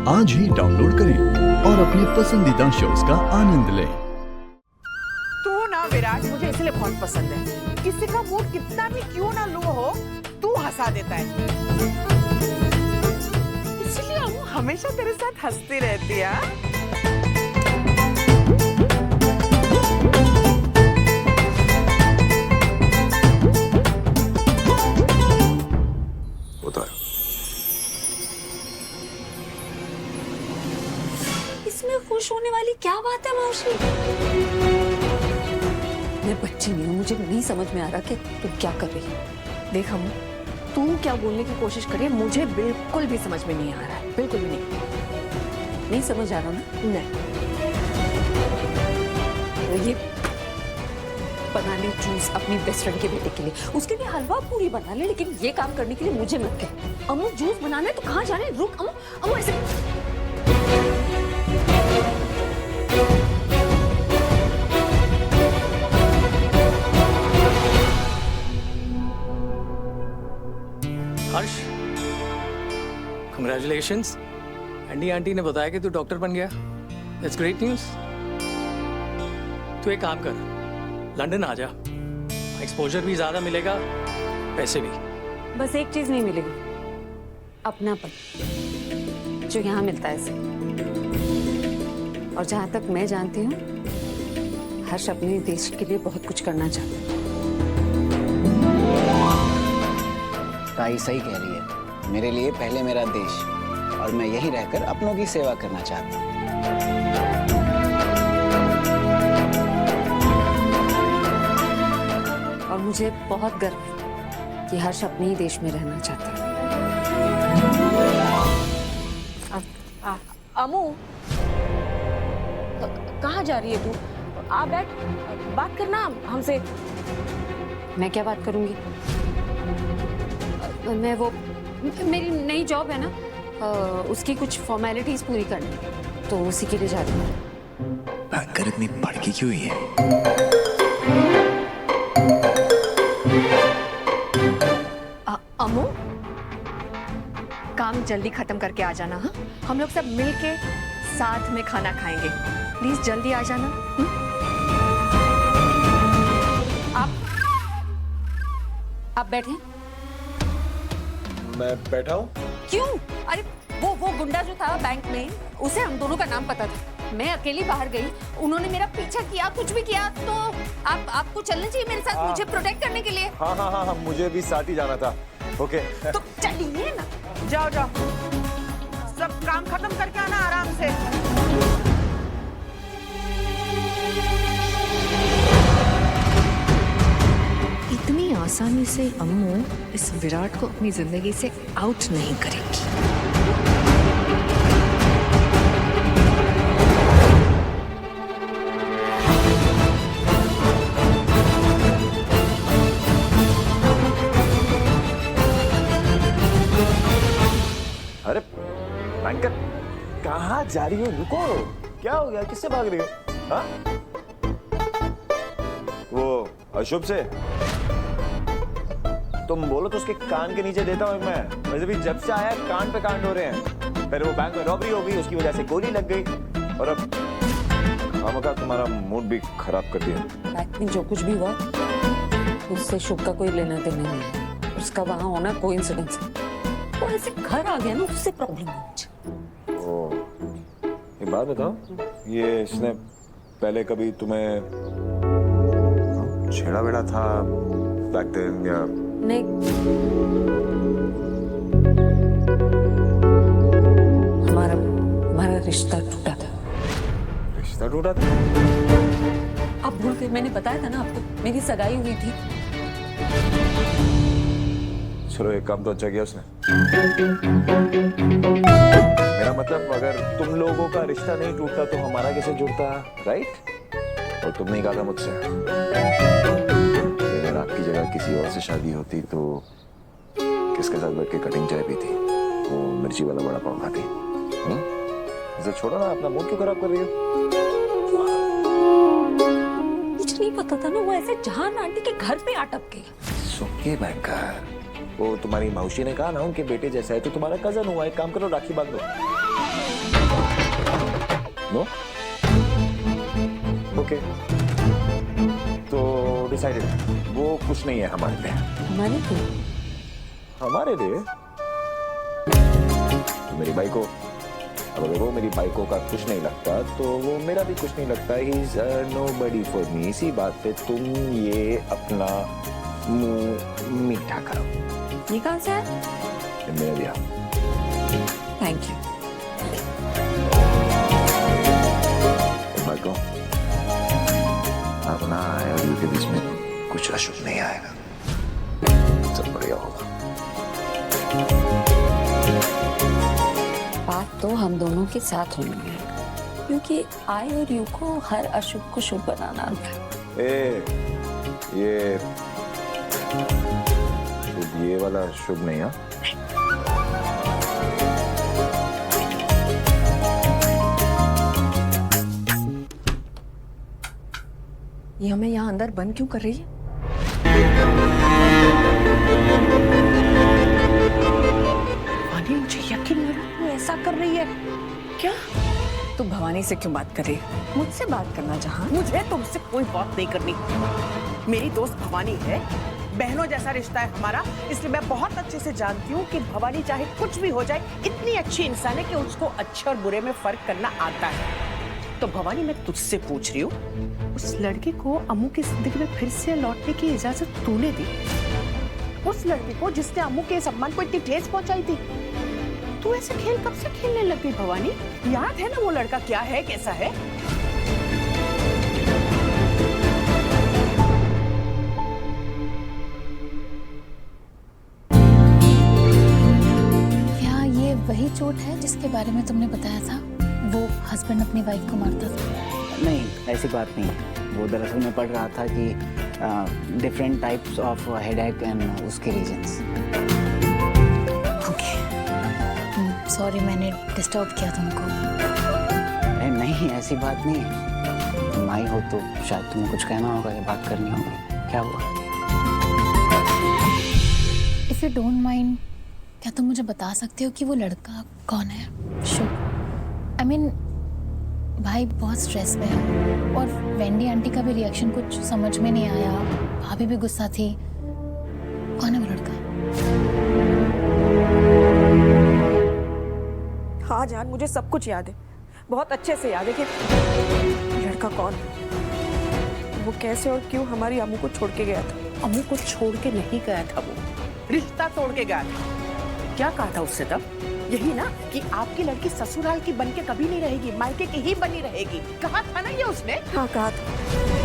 आज ही डाउनलोड करें और अपने पसंदीदा शोज का आनंद लें। तू ना विराट मुझे इसलिए बहुत पसंद है। किसी का मूड कितना भी क्यों ना लो हो, तू हंसा देता है। इसलिए हम हमेशा तेरे साथ हंसती रहती है। इसमें खुश होने वाली क्या बात है मौसी? मैं बच्ची नहीं हूँ, मुझे नहीं समझ में आ रहा कि तू क्या कर रही है। देख हम, तू क्या बोलने की कोशिश कर रही है मुझे बिल्कुल भी समझ में नहीं आ रहा है, बिल्कुल भी नहीं समझ आ रहा ना? नहीं। तो ये बना ले जूस अपनी बेस्ट फ्रेंड के बेटे के लिए, उसके लिए हलवा पूरी बना ले, लेकिन ये काम करने के लिए मुझे मत कह। अम्मू जूस बनाना है तो कहाँ जाने? रुक अम्मू, अम्मू ऐसे हर्ष, कंग्रेचुलेशंस। एंडी आंटी ने बताया कि तू डॉक्टर बन गया। That's great news. तू एक काम कर, लंदन आ जा, एक्सपोजर भी ज्यादा मिलेगा, पैसे भी। बस एक चीज नहीं मिलेगी, अपनापन, जो यहाँ मिलता है इसे। और जहाँ तक मैं जानती हूँ, हर्ष अपने देश के लिए बहुत कुछ करना चाहता है। ताई सही कह रही है, मेरे लिए पहले मेरा देश, और मैं यही रहकर अपनों की सेवा करना चाहता हूँ। और मुझे बहुत गर्व है कि हर्ष अपने ही देश में रहना चाहता है। अम्मू कहाँ जा रही है तू? आ बैठ, बात करना हमसे। मैं क्या बात करूंगी? मैं वो मेरी नई जॉब है ना, उसकी कुछ फॉर्मेलिटीज पूरी करनी, तो उसी के लिए जा रही हूँ। बैंकर इतनी भड़की क्यों हुई है? अम्मू काम जल्दी खत्म करके आ जाना। हाँ, हम लोग सब मिलके साथ में खाना खाएंगे। प्लीज जल्दी आ जाना। आप बैठे? मैं बैठा हूँ। क्यों? अरे वो गुंडा जो था बैंक में, उसे हम दोनों का नाम पता था। मैं अकेली बाहर गई, उन्होंने मेरा पीछा किया, कुछ भी किया, तो आपको चलना चाहिए मेरे साथ, मुझे प्रोटेक्ट करने के लिए। हाँ, मुझे भी साथ ही जाना था। ओके तो चलिए ना। जाओ जाओ, सब काम खत्म करके आना आराम से। इतनी आसानी से अम्मू इस विराट को अपनी जिंदगी से आउट नहीं करेगी। अरे बैंकर, कहाँ जा रही हो? रुको, क्या हो गया? किससे भाग रही हो? हाँ? वो अशुभ से? तुम बोलो तो उसके कान के नीचे देता हूँ मैं। वैसे भी जब से आया कान पे कांड हो रहे हैं। पहले वो बैंक में रॉबरी हो गई, उसकी वजह से गोली लग गई, और अब खामखा तुम्हारा मूड भी खराब कर दिया। बैंक में जो कुछ भी हुआ, उससे शुभ का कोई लेना देना नहीं है। उसका वहां होना कोइंसिडेंस है। वो ऐसे घर आ गया ना, उससे प्रॉब्लम है मुझे। ओ, ये बात बताओ, ये इसने पहले कभी तुम्हें छेड़ा वेड़ा था बैक देन या? नहीं, हमारा रिश्ता टूटा था। रिश्ता टूटा था? आप भूल गए, मैंने बताया था ना आपको, मेरी सगाई हुई थी। चलो एक काम तो अच्छा किया उसने। मेरा मतलब, अगर तुम लोगों का रिश्ता नहीं टूटता तो हमारा कैसे जुड़ता, राइट? और तुमने कहा था मुझसे अगर आपकी जगह किसी और से शादी होती तो किसके साथ बैठ के कटिंग चाय पीती, वो मिर्ची वाला बड़ा पाव खाती। इसे छोड़ो ना, अपना मूड क्यों खराब कर रही हो? मुझे नहीं पता था ना, वो ऐसे जहान आंटी के घर पे अटक गई। सुखी बैंकर, वो तुम्हारी मौसी ने कहा ना उनके बेटे जैसा है, तो तुम्हारा कजन हुआ, एक काम करो राखी बांध दो। नो? ओके। तो डिसाइडेड, वो कुछ नहीं है हमारे लिए। हमारे क्यों? हमारे लिए? तो मेरी बाई को, अब अगर वो मेरी बाइकों का कुछ नहीं लगता तो वो मेरा भी कुछ नहीं लगता। He is nobody for me. इसी बात पे तुम ये अपना मुंह मीठा करो। ये कहाँ से है? ये मैंने दिया। Thank you. बाइकों, अब ना आए और उनके बीच में कुछ अशुभ नहीं आएगा, सब बढ़िया होगा। बात तो हम दोनों के साथ होनी है, क्योंकि आई और यू को हर अशुभ को शुभ बनाना आता है। ये शुभ, ये वाला शुभ नहीं है। ये हमें यहाँ अंदर बंद क्यों कर रही है? भवानी, मुझे यकीन नहीं रहा तू ऐसा कर रही है। क्या? तू भवानी से क्यों बात कर रही है? मुझसे बात करना जहाँ। मुझे तुमसे कोई बात नहीं करनी। मेरी दोस्त भवानी है, बहनों जैसा रिश्ता है हमारा, इसलिए मैं बहुत अच्छे से जानती हूँ कि भवानी चाहे कुछ भी हो जाए, इतनी अच्छी इंसान है कि उसको अच्छे और बुरे में फर्क करना आता है। तो भवानी, मैं तुझसे पूछ रही हूँ, उस लड़के को अम्मू की जिंदगी में फिर से लौटने की इजाजत तूने दी? उस लड़के को जिसने अम्मू के सम्मान को इतनी ठेस पहुंचाई थी? तू ऐसे खेल कब से खेलने लग गई भवानी? याद है ना वो लड़का क्या है, कैसा है? क्या ये वही चोट है जिसके बारे में तुमने बताया था? वो हस्बैंड अपनी वाइफ को मारता था। नहीं, ऐसी बात नहीं है। वो दरअसल मैं पढ़ रहा था कि different types of headache and उसके रीजंस। ओके, सॉरी मैंने डिस्टर्ब किया तुमको। नहीं, ऐसी बात नहीं है। तुम आई हो तो शायद तुम्हें कुछ कहना होगा या बात करनी होगी। क्या हुआ? इफ यू डोंट माइंड, क्या तुम मुझे बता सकते हो कि वो लड़का कौन है? शुभ, आई मीन भाई बहुत स्ट्रेस में है और वेंडी आंटी का भी रिएक्शन कुछ समझ में नहीं आया, भाभी भी गुस्सा थी। कौन है वो लड़का? हाँ जान, मुझे सब कुछ याद है, बहुत अच्छे से याद है कि लड़का कौन है, वो कैसे और क्यों हमारी अम्मू को छोड़ के गया था। अम्मू को छोड़ के नहीं गया था, वो रिश्ता तोड़ के गया था। क्या कहा था उससे तब? यही ना कि आपकी लड़की ससुराल की बन के कभी नहीं रहेगी, मायके की ही बनी रहेगी। कहा था ना ये उसने? हाँ कहा था।